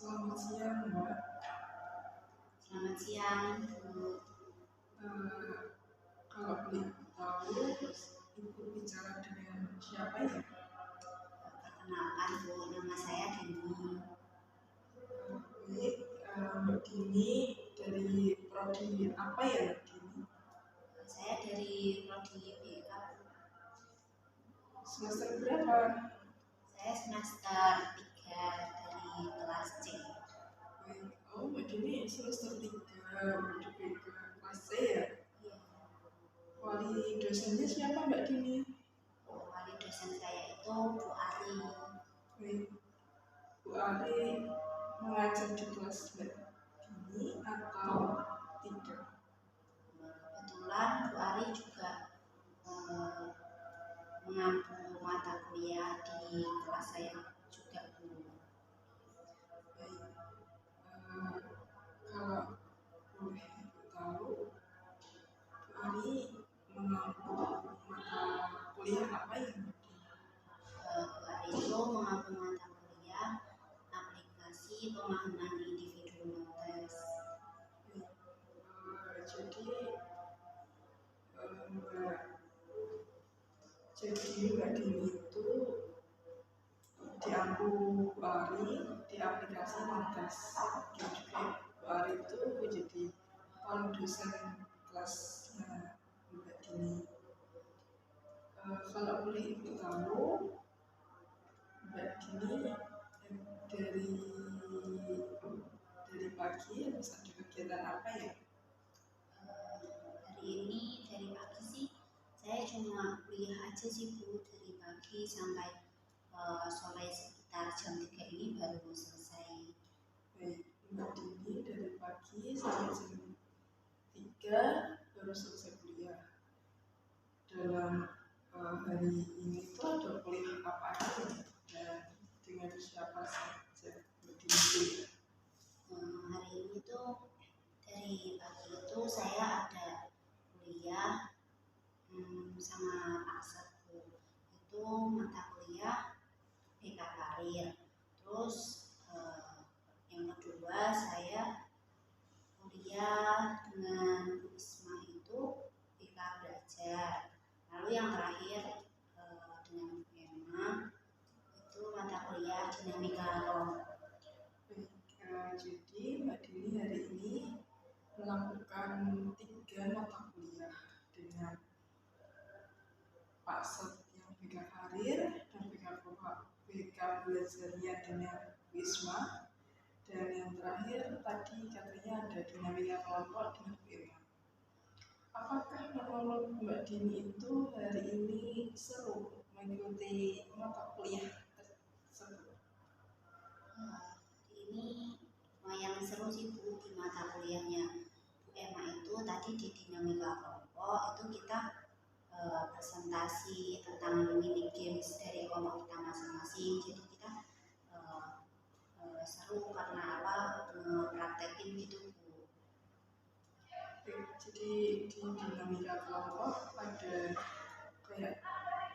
Selamat siang, Mbak. Selamat siang, Bu. Kalau boleh tahu, Ibu bicara dengan siapa ya? Perkenalkan, Bu, nama saya Deni. Baik, Mbak Dini dari prodi apa ya, Mbak Dini? Saya dari prodi BK. Semester berapa? Saya semester 3 dari kelas C. Baik, oh Mbak Dini semester 3 prodi BK kelas C ya? Iya. Wali dosennya siapa, Mbak Dini? Wali dosen saya itu Bu Ari. Baik, Bu Ari mengajar di kelas Mbak Dini atau tidak? Kebetulan Bu Ari juga mengampu mata kuliah di kelas saya juga, Bu. Baik, kalau boleh tahu, Bu Ari mengampu mata kuliah apa ya? Bu Ari itu mengampu mata kuliah aplikasi pemahaman individu notes. Jadi Mbak Dini itu diampu Bu Ari di aplikasi Notes. Dan juga Bu Ari itu menjadi wali dosen kelasnya Mbak Dini. Kalau boleh Ibu tahu, Mbak Dini dari pagi harus ada kegiatan apa ya? Hari ini dari pagi sih saya cuma kuliah aja sih, Bu. Dari pagi sampai sore sekitar jam 3 ini baru selesai. Baik, Mbak Dini dari pagi sampai jam 3 baru selesai kuliah. Dalam hari ini tuh ada kuliah apa aja dan dengan siapa saja Mbak Dini kuliah? Hari ini tuh dari pagi itu saya ada kuliah sama Pak Saku. Itu mata kuliah BK Karir. Terus yang kedua saya kuliah dengan Bu Isma itu BK Belajar. Lalu yang terakhir dengan Bu Emma itu mata kuliah dinamika kelompok. Jadi Mbak Dini hari ini melakukan 3 mata kuliah dengan Pak Sat yang BK Karir dan BK Belajarnya dengan Wisma, dan yang terakhir tadi katanya ada dinamika kelompok dengan Bu Emma. Apakah menurut Mbak Dini itu hari ini seru mengikuti mata kuliah tersebut? Ini lumayan seru sih, Bu, di mata kuliahnya Bu Emma itu tadi di dinamika kelompok itu kita presentasi tentang mini games dari kelompok kita masing-masing. Jadi kita seru karena apa, praktekin gitu, Bu. Jadi di dinamika kelompok ada kayak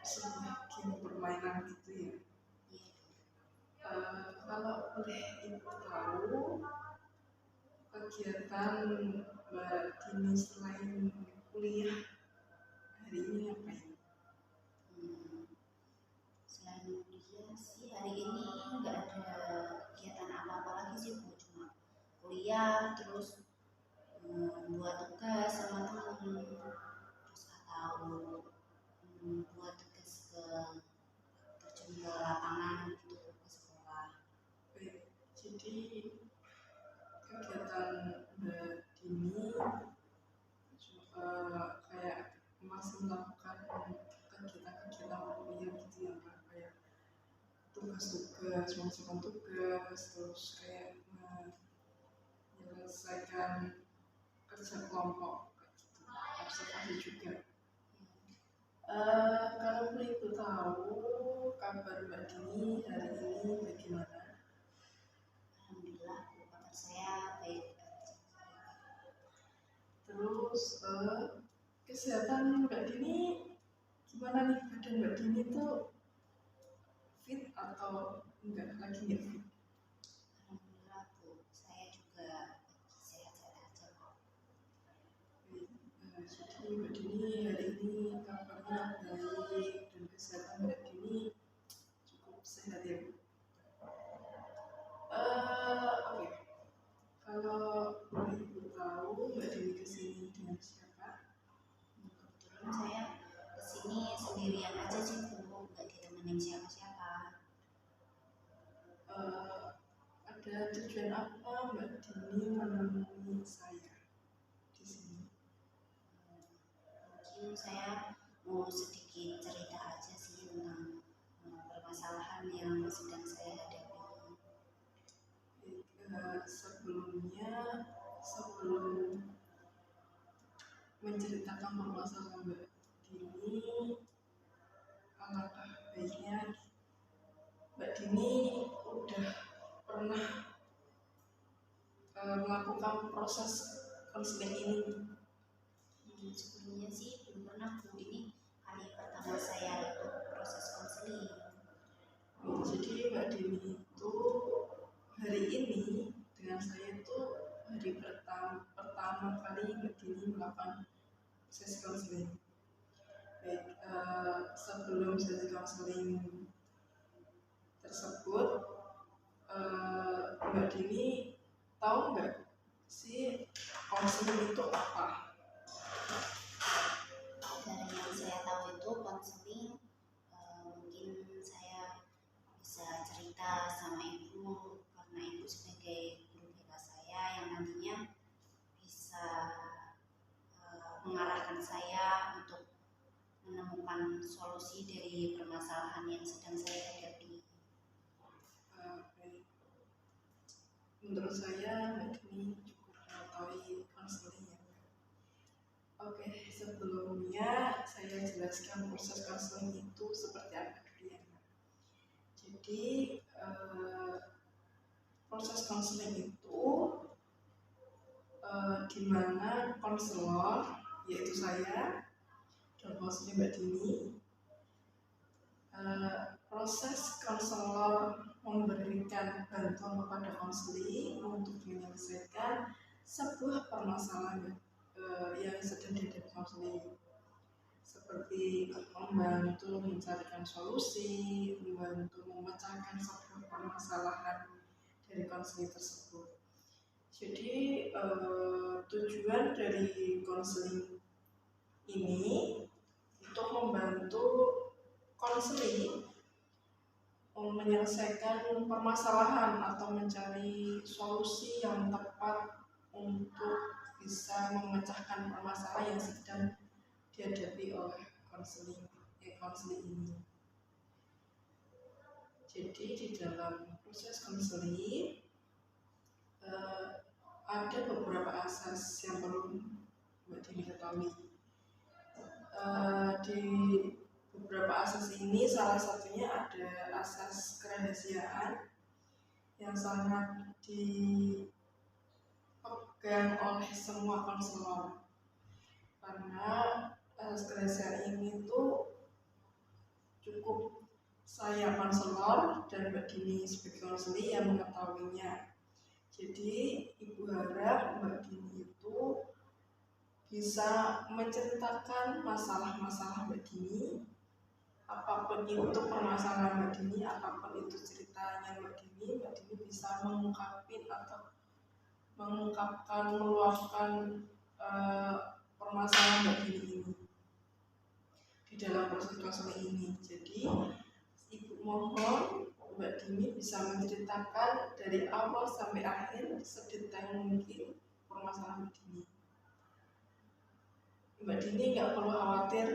sebuah game permainan gitu ya. Kalau boleh Ibu tahu, kegiatan Mbak Dini selain kuliah hari ini apa ya? Selain kuliah sih hari ini nggak ada kegiatan apa-apa lagi sih, Bu. Cuma kuliah terus buat tugas sama temen, terus atau buat tugas terjun ke lapangan gitu ke sekolah. Baik, jadi kegiatan Mbak Dini kayak masih melakukan kegiatan kuliah gitu ya, Mbak, kayak tugas-tugas, mengerjakan tugas, terus kayak menyelesaikan kerja kelompok gitu, observasi juga. Kalau boleh Ibu tahu, kabar Mbak Dini hari ini bagaimana? Alhamdulillah, Bu, kabar saya baik aja. Terus kesehatan Mbak Dini gimana nih? Badan Mbak Dini tuh fit atau enggak, lagi nggak fit? Alhamdulillah, Mbak Dini hari ini kabarnya baik dan kesehatan Mbak Dini cukup sehat ya Bu? Oke. Kalau Ibu tahu Mbak Dini kesini dengan siapa? Kebetulan saya kesini sendirian aja sih Bu, nggak ditemenin siapa-siapa. Ada tujuan apa Mbak Dini menemui saya di sini? Mungkin saya mau sedikit cerita aja sih tentang permasalahan yang sedang saya hadapi. Sebelum menceritakan permasalahan Mbak Dini, alangkah baiknya Mbak Dini udah pernah melakukan proses konseling ini. Sebelumnya sih belum pernah Bu, ini kali pertama saya ikut proses konseling. Jadi Mbak Dini itu hari ini dengan saya itu hari pertama kali Mbak Dini melakukan sesi konseling. Baik, sebelum sesi konseling tersebut, Mbak Dini tahu nggak sih konseling itu apa? Dari yang saya tahu itu konseling, mungkin saya bisa cerita sama Ibu karena Ibu sebagai guru BK saya yang nantinya bisa mengarahkan saya untuk menemukan solusi dari permasalahan yang sedang saya hadapi. Menurut saya Mbak Dini cukup mengetahui konseling ya. Oke, sebelumnya saya jelaskan proses konseling itu seperti apa dulu ya. Jadi proses konseling itu di mana konselor yaitu saya dan konselor Mbak Dini, proses konselor memberikan bantuan kepada konseling untuk menyelesaikan sebuah permasalahan yang sedang dihadapi konseling, seperti membantu mencarikan solusi, membantu memecahkan sebuah permasalahan dari konseling tersebut. Jadi tujuan dari konseling ini untuk membantu konseling menyelesaikan permasalahan atau mencari solusi yang tepat untuk bisa memecahkan permasalahan yang sedang dihadapi oleh konseling ini. Jadi di dalam proses konseling ada beberapa asas yang perlu Mbak Dini ketahui. Di beberapa asas ini salah satunya ada asas kerahasiaan yang sangat dipegang oleh semua konselor, karena asas kerahasiaan ini tuh cukup saya konselor dan Mbak Dini sebagai konseling yang mengetahuinya. Jadi Ibu harap Mbak Dini itu bisa menceritakan masalah-masalah Mbak Dini, apapun itu permasalahan Mbak Dini, apapun itu ceritanya Mbak Dini bisa mengungkapkan, meluapkan permasalahan Mbak Dini ini di dalam proses konseling ini. Jadi Ibu mohon Mbak Dini bisa menceritakan dari awal sampai akhir sedetail mungkin permasalahan Mbak Dini. Mbak Dini nggak perlu khawatir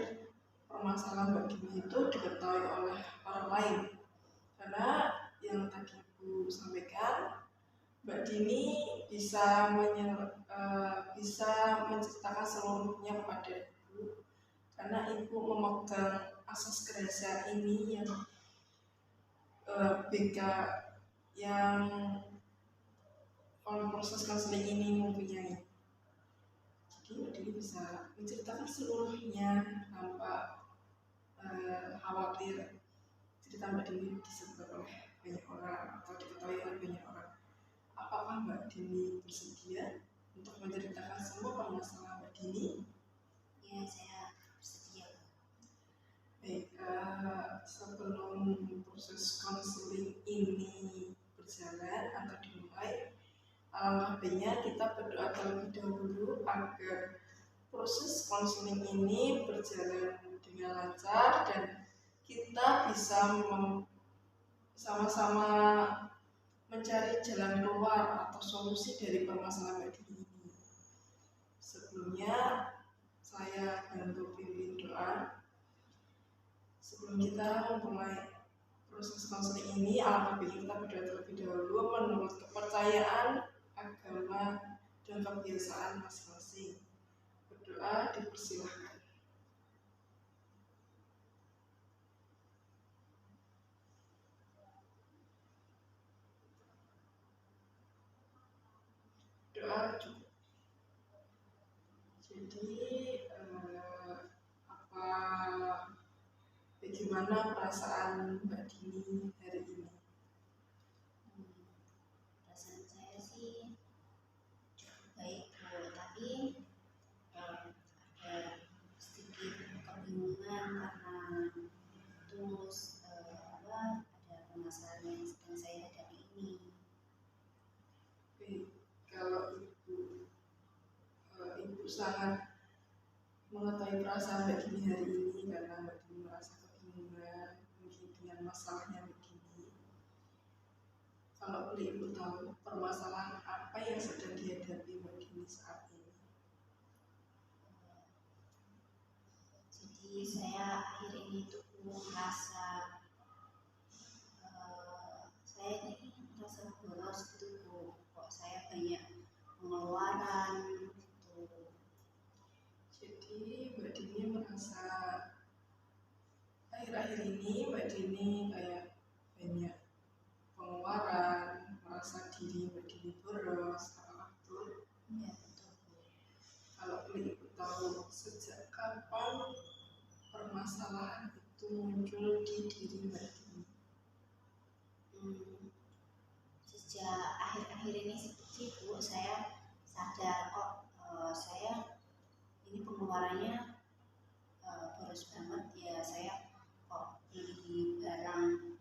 permasalahan Mbak Dini itu diketahui oleh orang lain, karena yang tadi Ibu sampaikan, Mbak Dini bisa menceritakan seluruhnya kepada Ibu, karena Ibu memegang asas kerahasiaan ini yang BK yang proses konseling ini mempunyai. Jadi Mbak Dini bisa menceritakan seluruhnya tanpa khawatir cerita Mbak Dini disebut oleh banyak orang atau diketahui oleh banyak orang. Apakah Mbak Dini bersedia untuk menceritakan semua permasalahan Mbak Dini? Ya Ya, saya bersedia. Baik, sebelum proses konseling ini berjalan atau dimulai, alangkah baiknya kita berdoa terlebih dahulu agar proses konseling ini berjalan dengan lancar dan kita bisa sama-sama mencari jalan keluar atau solusi dari permasalahan Mbak Dini ini. Sebelumnya saya bantu pimpin doa. Sebelum kita memulai proses konseling ini, alangkah baiknya kita berdoa terlebih dahulu menurut kepercayaan, agama, dan kebiasaan masing-masing. Berdoa dipersilahkan. Doa cukup. Jadi bagaimana perasaan Mbak Dini hari ini? Perasaan saya sih cukup baik, Bu, tapi ada sedikit kebingungan karena terus ada permasalahan yang sedang saya hadapi ini. Kalau ibu sangat mengetahui perasaan Mbak Dini hari ini karena Mbak Dini merasa kebingungan mungkin dengan masalahnya Mbak Dini. Kalau boleh ibu tahu permasalahan apa yang sedang dihadapi Mbak Dini saat ini? Jadi saya akhir ini tuh merasa saya ini merasa boros gitu, Bu. Kok saya banyak pengeluaran gitu. Jadi Mbak Dini merasa akhir-akhir ini Mbak Dini kayak banyak pengeluaran, merasa diri Mbak Dini boros, apakah betul? Ya, betul, Bu. Kalau boleh ibu tahu sejak kapan permasalahan itu muncul di diri Mbak Dini? Sejak akhir-akhir ini sih, Bu, saya sadar kok saya ini pengeluarannya boros banget ya. Saya kok beli barang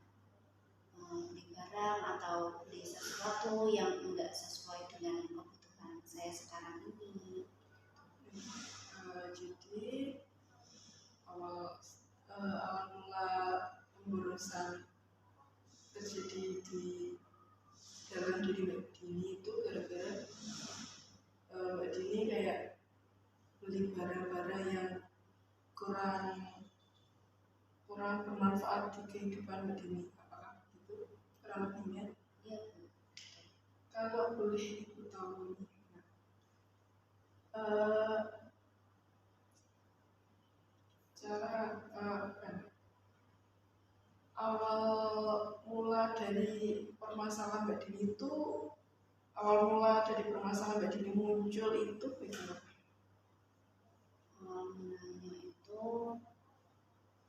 atau beli sesuatu yang enggak sesuai dengan kebutuhan saya sekarang ini. Jadi awal mula pemborosan terjadi di dalam diri Mbak Dini itu gara-gara Mbak Dini kayak beli barang-barang yang kurang bermanfaat di kehidupan Mbak Dini. Apakah begitu kurang lebihnya? Ya, Kalau boleh ibu tahu cara awal mula dari permasalahan Mbak Dini itu muncul itu bagaimana? awal mulanya itu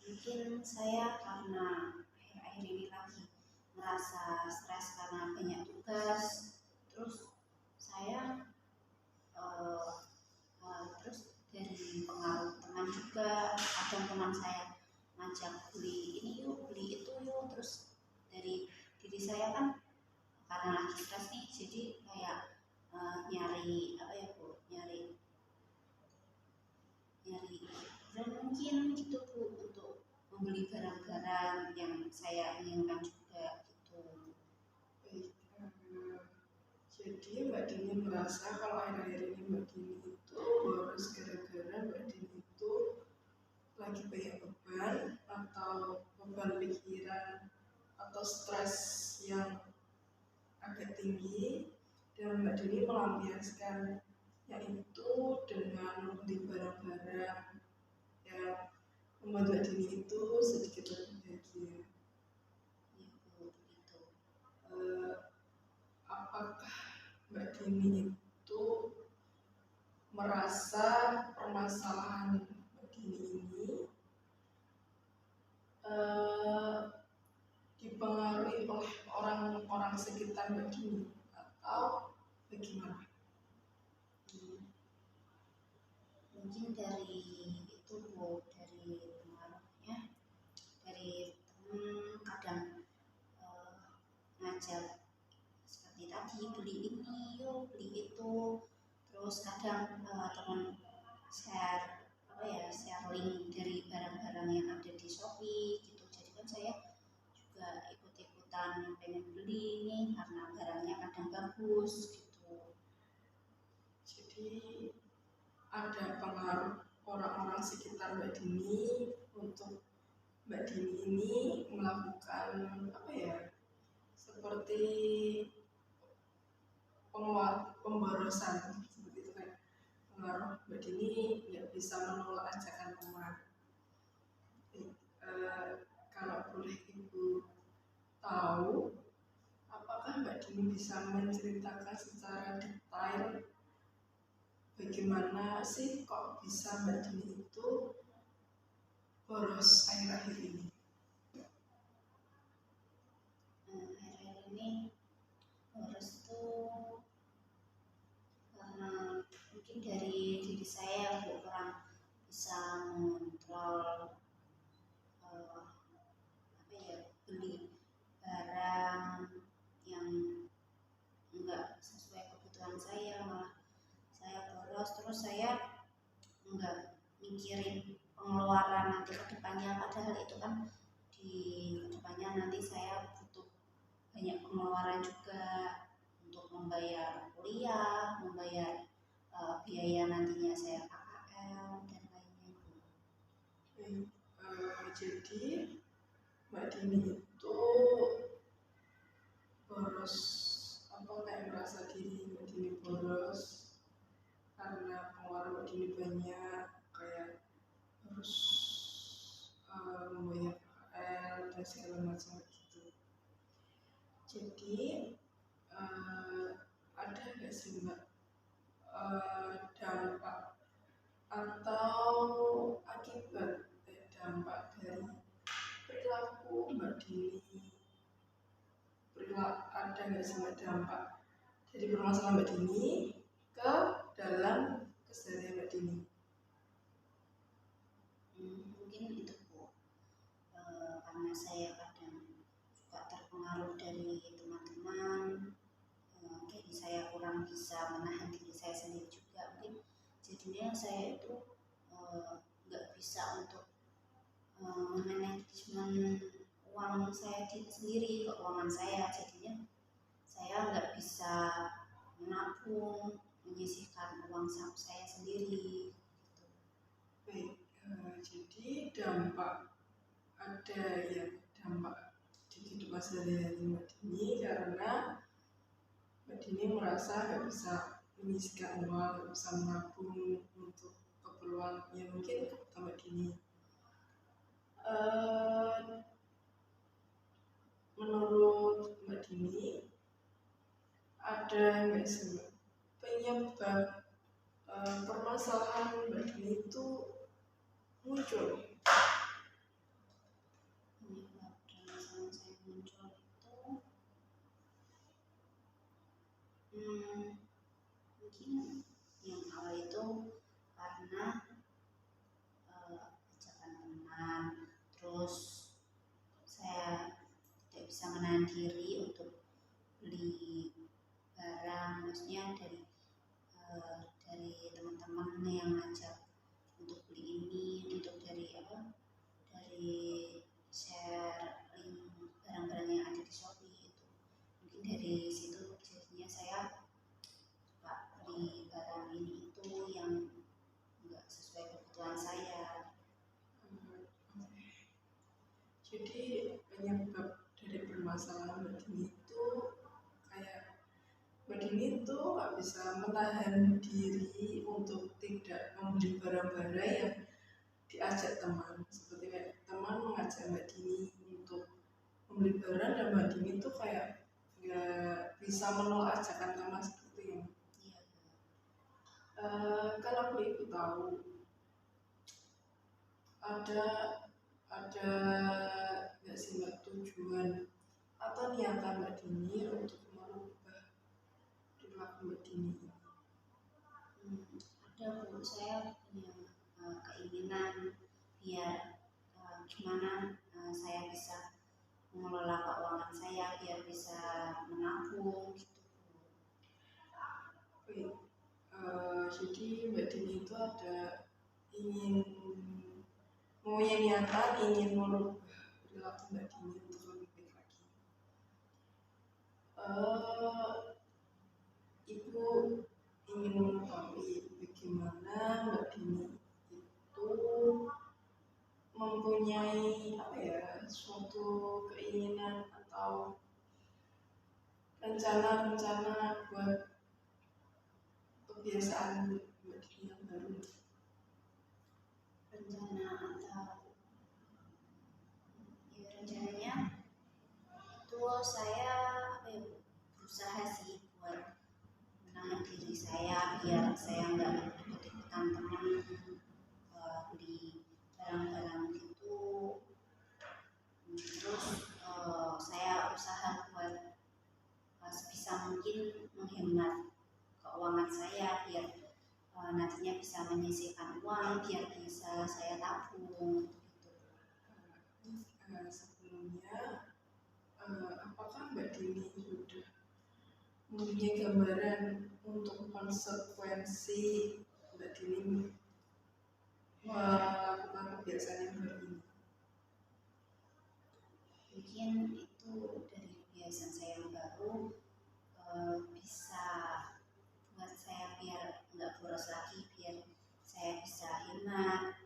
mungkin saya karena akhir-akhir ini lagi merasa stres karena banyak tugas, terus saya terus dari pengaruh teman juga, ada teman saya ngajak beli ini yuk, beli itu yuk, terus dari diri saya kan karena lagi stres nih, jadi kayak nyari apa ya, Bu, nyari dan mungkin gitu, Bu, untuk membeli barang-barang yang saya inginkan juga gitu. Jadi Mbak Dini merasa kalau akhir-akhir ini Mbak Dini itu boros gara-gara Mbak Dini itu lagi banyak beban atau beban pikiran atau stres yang agak tinggi, dan Mbak Dini melampiaskan yaitu dengan membeli barang-barang yang membuat Mbak Dini itu sedikit lebih bahagia. Begitu. Apakah Mbak Dini itu merasa permasalahan Mbak Dini ini dipengaruhi oleh orang-orang sekitar Mbak Dini atau bagaimana? Mungkin dari ngajak seperti tadi, beli ini yuk, beli itu. Terus kadang teman share link dari barang-barang yang ada di Shopee gitu. Jadi kan saya juga ikut-ikutan pengen beli nih karena barangnya kadang bagus gitu. Jadi ada pengaruh orang-orang sekitar Mbak Dini untuk Mbak Dini ini melakukan seperti pemborosan seperti itu kan. Pengaruh Mbak Dini nggak bisa menolak ajakan teman. Kalau boleh Ibu tahu, apakah Mbak Dini bisa menceritakan secara detail bagaimana sih kok bisa Mbak Dini itu boros akhir-akhir ini? Akhir-akhir ini boros tuh karena mungkin dari diri saya yang kurang bisa mengontrol beli barang yang enggak sesuai kebutuhan saya, malah saya boros. Terus saya enggak mikirin pengeluaran nanti ke depannya, padahal itu kan di kedepannya nanti saya butuh banyak pengeluaran juga untuk membayar kuliah, membayar biaya nantinya saya KKL dan lainnya. Jadi Mbak Dini itu boros kayak merasa diri Mbak Dini boros karena pengeluaran Mbak Dini banyak, kayak harus membayar KKL dan segala macam gitu. Jadi ada nggak sih Mbak dampak atau akibat dampak dari perilaku Mbak Dini, ada nggak sih Mbak dampak dari permasalahan Mbak Dini ke dalam keseharian Mbak Dini? Mungkin itu Bu, karena saya kadang juga terpengaruh dari teman-teman, jadi saya kurang bisa menahan diri saya sendiri juga. Mungkin jadinya saya itu nggak bisa untuk manajemen uang saya sendiri, keuangan saya. Jadinya saya nggak bisa menabung, menyisihkan uang saya sendiri gitu. Baik, jadi dampak dampak di kehidupan sehari-hari Mbak Dini karena Mbak Dini merasa nggak bisa menyisihkan uang, nggak bisa menabung untuk keperluan yang mungkin kebutuhan Mbak Dini. Menurut Mbak Dini, ada nggak sih penyebab permasalahan Mbak Dini itu muncul? Penyebab permasalahan saya muncul itu mungkin yang awal itu karena ajakan teman, terus saya tidak bisa menahan diri untuk beli barang, maksudnya dari teman-teman yang ngajak untuk beli ini, untuk dari share link barang-barang yang ada di Shopee itu. Mungkin dari situ jadinya saya suka beli barang ini itu yang enggak sesuai kebutuhan saya. Jadi penyebab dari permasalahan Mbak Dini itu kayak Mbak Dini itu nggak bisa menahan diri untuk tidak membeli barang-barang yang diajak teman, seperti kayak teman mengajak Mbak Dini untuk membeli barang dan Mbak Dini itu kayak nggak bisa menolak ajakan teman seperti itu. Iya. Kalau aku Ibu tahu ada nggak sih Mbak tujuan atau niatan Mbak Dini untuk merubah perilaku Mbak Dini? Ada Bu, saya punya keinginan biar gimana saya bisa mengelola keuangan saya biar bisa tabung gitu. Baik, jadi Mbak Dini itu ada ingin punya niatan ingin merubah perilaku Mbak Dini untuk lebih baik lagi. Ibu ingin mengetahui bagaimana Mbak Dini itu mempunyai suatu keinginan atau rencana-rencana buat kebiasaan Mbak Dini yang baru. Rencana atau ya rencananya itu saya berusaha sih buat menahan diri saya biar saya nggak ikut-ikutan teman beli barang-barang gitu. Terus saya usaha buat sebisa mungkin menghemat keuangan saya biar nantinya bisa menyisihkan uang biar bisa saya tabung gitu. Sebelumnya, apakah Mbak Dini sudah mempunyai gambaran untuk konsekuensi Mbak Dini melakukan kebiasaan yang baru ini? Mungkin itu dari kebiasaan saya yang baru bisa buat saya biar nggak boros lagi, biar saya bisa hemat,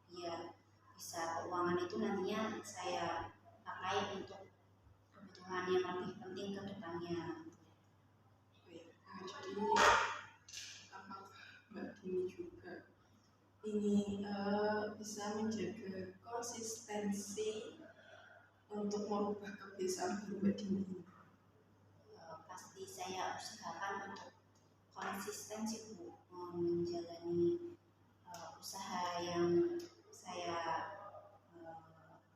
biar bisa keuangan itu nantinya saya pakai untuk kebutuhan yang lebih penting ke depannya. Jadi apakah Mbak Dini juga ingin bisa menjaga konsistensi untuk merubah kebiasaan baru Mbak Dini? Pasti saya usahakan untuk konsisten sih Bu, menjalani usaha yang saya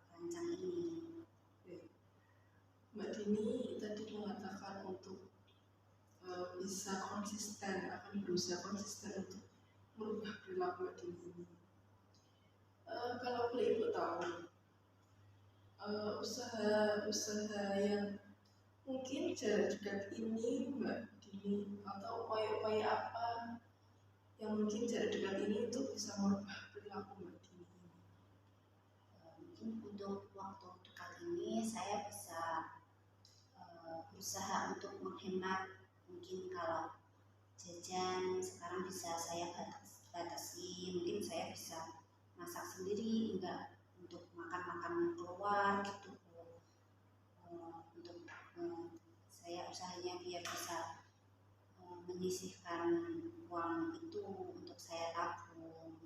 rancang ini. Mbak Dini tadi mengatakan untuk bisa konsisten, akan berusaha konsisten untuk merubah perilaku Mbak Dini ini. Kalau boleh Ibu tahu, usaha-usaha yang mungkin jarak dekat ini Mbak Dini atau upaya-upaya apa yang mungkin jarak dekat ini itu bisa merubah perilaku Mbak Dini ini? Mungkin untuk waktu dekat ini saya bisa berusaha untuk menghemat. Mungkin kalau jajan sekarang bisa saya batasi, mungkin saya bisa masak sendiri, enggak untuk makan-makan keluar gitu. Untuk saya usahanya biar bisa menyisihkan uang itu untuk saya tabung.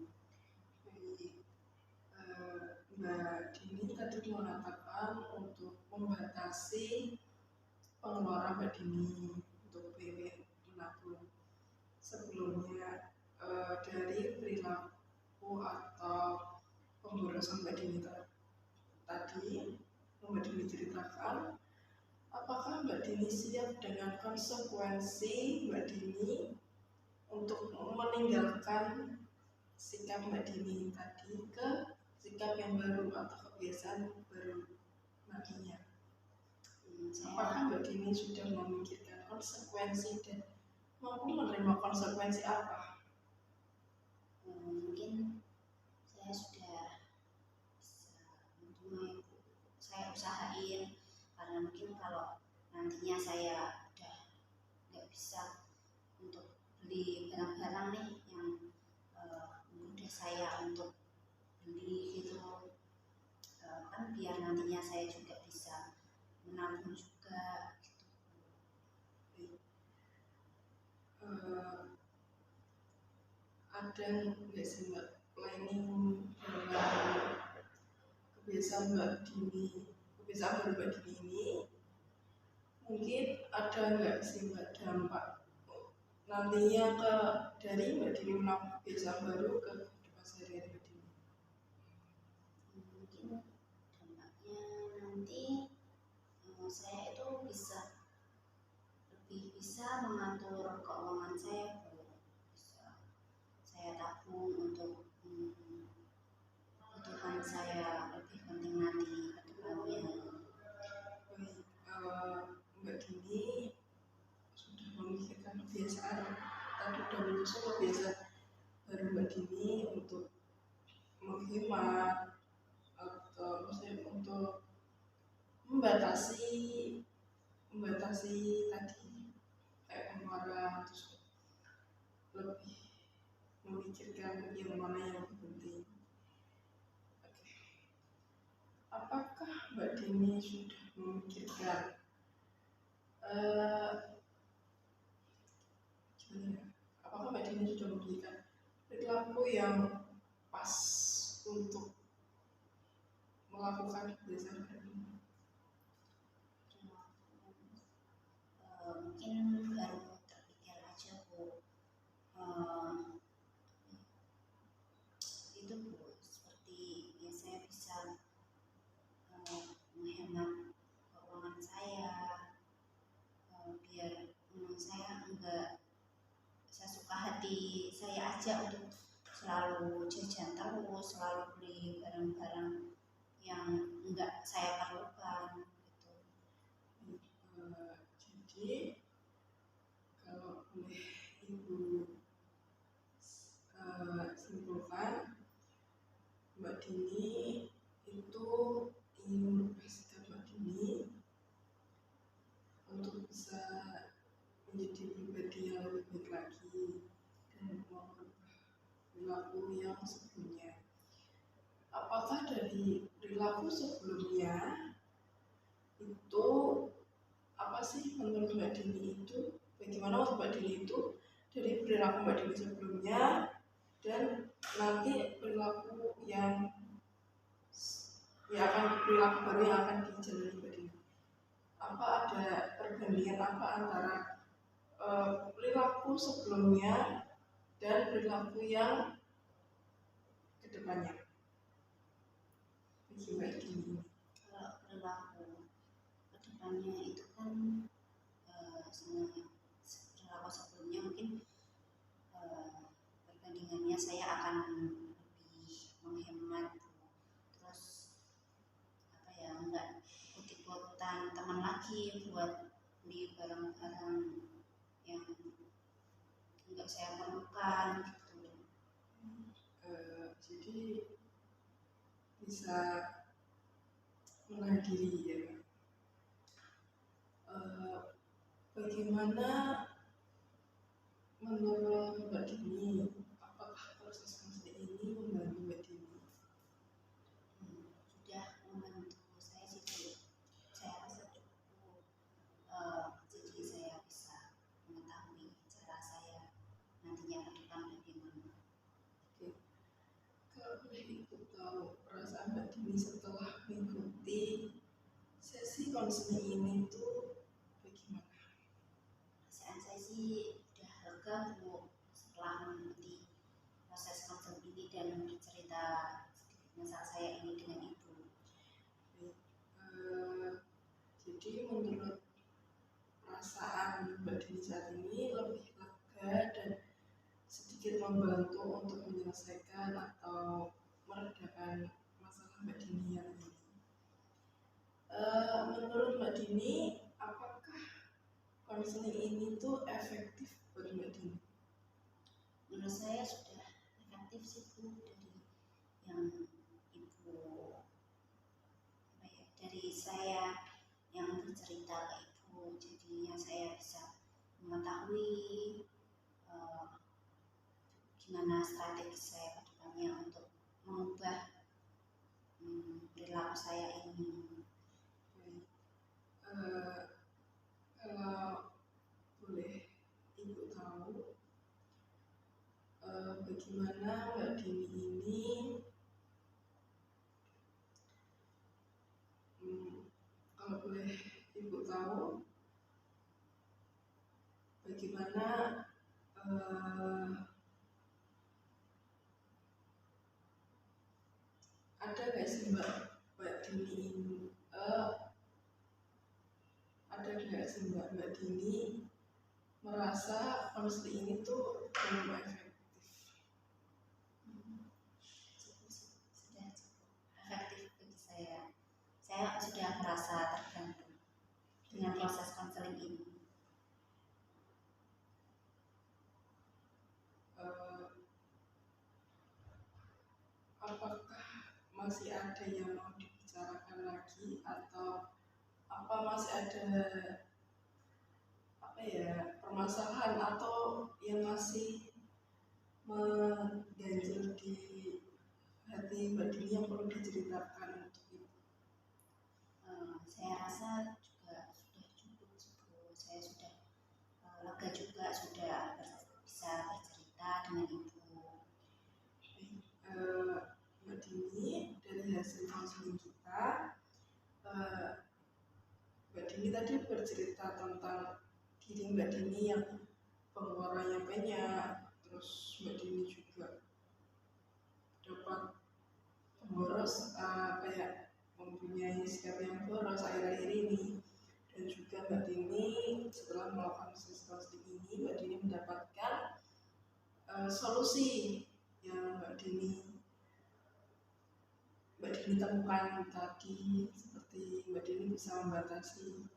Mbak Dini tadi mengatakan untuk membatasi pengeluaran Mbak Dini untuk BW menabung. Sebelumnya dari perilaku atau pemborosan Mbak Dini tadi Mbak Dini ceritakan, apakah Mbak Dini siap dengan konsekuensi Mbak Dini untuk meninggalkan sikap Mbak Dini tadi ke sikap yang baru atau kebiasaan baru nantinya? Apakah Mbak Dini sudah memikirkan konsekuensi dan mampu menerima konsekuensi apa? Mungkin saya sudah bisa saya usahain, karena mungkin kalau nantinya saya udah nggak bisa untuk beli barang-barang nih yang mudah saya untuk beli gitu, kan biar nantinya saya juga bisa menabung juga gitu. Ada nggak sih Mbak planning dalam kebiasaan Mbak Dini, kebiasaan baru Mbak Dini ini, mungkin ada nggak sih Mbak dampak nantinya ke dari Mbak Dini melakukan kebiasaan baru ke kehidupan sehari-hari Mbak Dini? Mungkin dampaknya nanti saya itu lebih bisa mengatur keuangan saya, bisa saya tabung untuk kebutuhan saya lebih penting nanti ke depannya. Mbak Dini dan kebiasaan tadi udah menyusun kebiasaan baru Mbak Dini untuk menghemat atau maksudnya untuk membatasi tadi kayak pengeluaran, terus lebih memikirkan yang mana yang lebih penting. Oke. Apakah Mbak Dini sudah memikirkan apakah Mbak Dini sudah memikirkan perilaku yang pas untuk melakukan kebiasaan ini? Mungkin baru terpikir aja Bu. Itu Bu, seperti ya saya bisa menghemat keuangan saya, biar saya enggak, saya suka hati saya aja untuk selalu jajan terus, selalu beli barang-barang yang enggak saya perlukan gitu. Jadi kalau boleh Ibu simpulkan, Mbak Dini itu ingin merubah sikap Mbak Dini untuk bisa menjadi pribadi yang lebih baik lagi dan merubah perilaku yang sebelumnya. Apakah dari perilaku sebelumnya itu apa sih menurut Mbak Dini itu, bagaimana menurut Mbak Dini itu dari perilaku Mbak Dini sebelumnya dan nanti perilaku yang perilaku baru yang akan dijalani Mbak Dini? Apa ada perbandingan apa antara perilaku sebelumnya dan perilaku yang kedepannya bagi Mbak Dini? Kalau perilaku kedepannya itu kan perilaku sebelumnya mungkin perbandingannya saya akan lebih menghemat, terus apa ya, enggak ikut-ikutan teman lagi buat beli barang-barang yang enggak saya perlukan gitu. Jadi bisa menahan diri ya. Bagaimana menurut Mbak Dini, apakah proses konseling ini membantu Mbak Dini? Sudah membantu saya sih, saya rasa cukup. Jadi saya bisa mengetahui cara saya nantinya ke depan bagaimana. Oke. Kalau boleh Ibu tahu perasaan Mbak Dini setelah mengikuti sesi konseling ini tuh bagaimana? Perasaan saya sih udah lega Bu setelah mengikuti proses konseling ini dan bercerita sedikit masalah saya ini dengan Ibu. Jadi menurut perasaan Mbak Dini saat ini lebih lega dan sedikit membantu untuk menyelesaikan atau meredakan masalah Mbak Dini yang ini. Menurut Mbak Dini, apakah konseling ini tuh efektif buat Mbak Dini? Menurut saya sudah efektif sih Bu, dari yang Ibu dari saya yang bercerita ke Ibu, jadinya saya bisa mengetahui gimana strategi saya ke depannya untuk mengubah perilaku saya ini. Kalau boleh Ibu tahu, bagaimana Mbak Dini ini kalau boleh Ibu tahu bagaimana ada nggak sih Mbak Dini ini ada nggak sih Mbak Dini merasa konseling ini tuh belum efektif? Sudah cukup efektif bagi saya. Saya sudah merasa terbantu dengan proses konseling ini. yang mau dibicarakan lagi, atau apa masih ada permasalahan atau yang masih mengganjal di hati Mbak Dini yang perlu diceritakan untuk Ibu? Saya rasa juga sudah cukup Bu. Saya sudah lega juga, sudah bisa bercerita dengan Ibu. Mbak Dini, dari hasil konseling kita, Mbak Dini tadi bercerita tentang diri Mbak Dini yang pengeluarannya banyak, terus Mbak Dini juga dapat boros, mempunyai sikap yang boros akhir-akhir ini. Dan juga Mbak Dini setelah melakukan proses konseling ini, Mbak Dini mendapatkan solusi yang Mbak Dini temukan tadi, seperti Mbak Dini bisa membatasi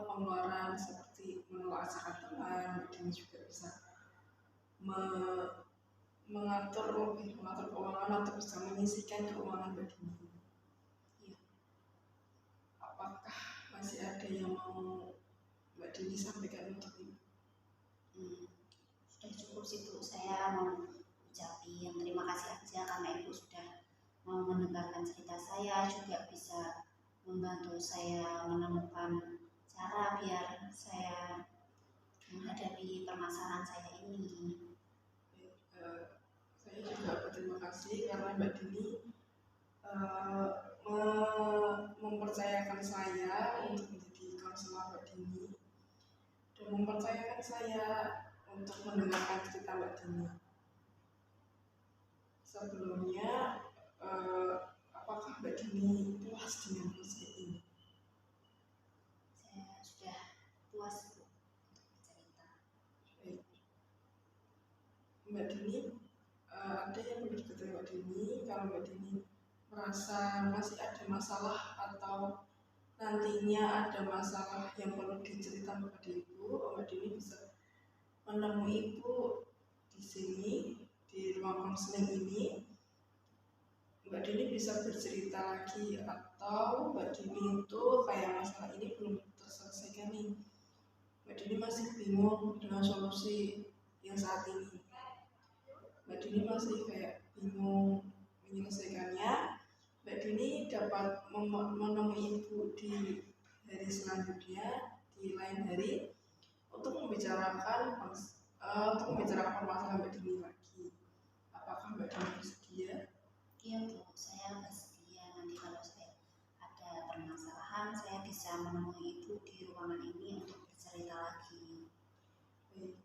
pengeluaran, seperti menolak ajakan teman. Mbak Dini juga bisa mengatur keuangan atau bisa menyisihkan keuangan Mbak Dini. Ya. Apakah masih ada yang mau Mbak Dini sampaikan untuk Ibu? Sudah cukup sih Bu, saya mau ucapin terima kasih aja karena Ibu sudah mau mendengarkan cerita saya, juga bisa membantu saya menemukan cara biar saya menghadapi permasalahan saya ini. Saya juga berterima kasih karena Mbak Dini mempercayakan saya untuk menjadi konselor Mbak Dini, dan mempercayakan saya untuk mendengarkan cerita Mbak Dini. Sebelumnya, apakah Mbak Dini puas dengan proses ini? Saya sudah puas Bu untuk bercerita. Mbak Dini, ada yang perlu diketahui Mbak Dini, kalau Mbak Dini merasa masih ada masalah atau nantinya ada masalah yang perlu diceritakan kepada Ibu, Mbak Dini bisa menemui Ibu di sini, di ruang konseling ini. Mbak Dini bisa bercerita lagi, atau Mbak Dini itu kayak masalah ini belum terselesaikan nih, Mbak Dini masih bingung dengan solusi yang saat ini, Mbak Dini masih kayak bingung menyelesaikannya, Mbak Dini dapat menemui Ibu di hari selanjutnya, di lain hari, untuk membicarakan permasalahan Mbak Dini lagi. Apakah Mbak Dini bersedia? Iya Bu, saya bersedia. Nanti kalau saya ada permasalahan, saya bisa menemui Ibu di ruangan ini untuk bercerita lagi. Baik,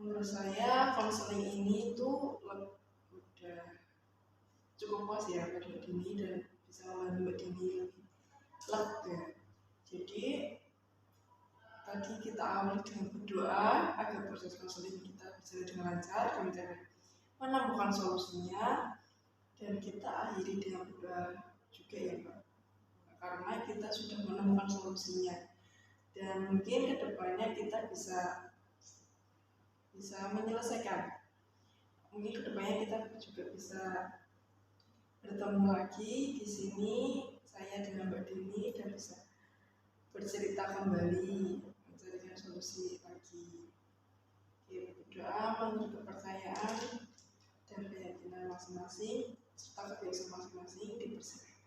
menurut saya konseling ini tuh udah cukup puas ya Mbak Dini, dan bisa membantu Mbak Dini lebih lega. Jadi tadi kita awali dengan berdoa agar proses konseling kita bisa dengan lancar dan kita menemukan solusinya, dan kita akhiri dengan berdoa juga ya Mbak, karena kita sudah menemukan solusinya, dan mungkin kedepannya kita bisa menyelesaikan. Mungkin kedepannya kita juga bisa bertemu lagi di sini, saya dengan Mbak Dini, dan bisa bercerita kembali, mencarikan solusi lagi. Berdoa menurut kepercayaan dan keyakinan masing-masing serta kebiasaan masing-masing dipersilakan.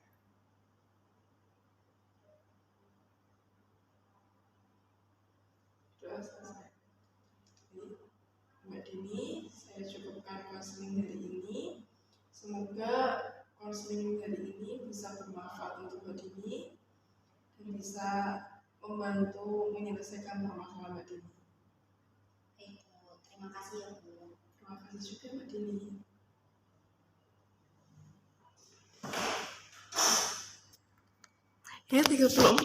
Doa selesai. Mbak Dini, saya cukupkan konseling hari ini. Semoga konseling hari ini bisa bermanfaat untuk Mbak Dini dan bisa membantu menyelesaikan permasalahan Mbak Dini. Baik Bu, terima kasih ya Bu. Terima kasih juga Mbak Dini. Ya, 34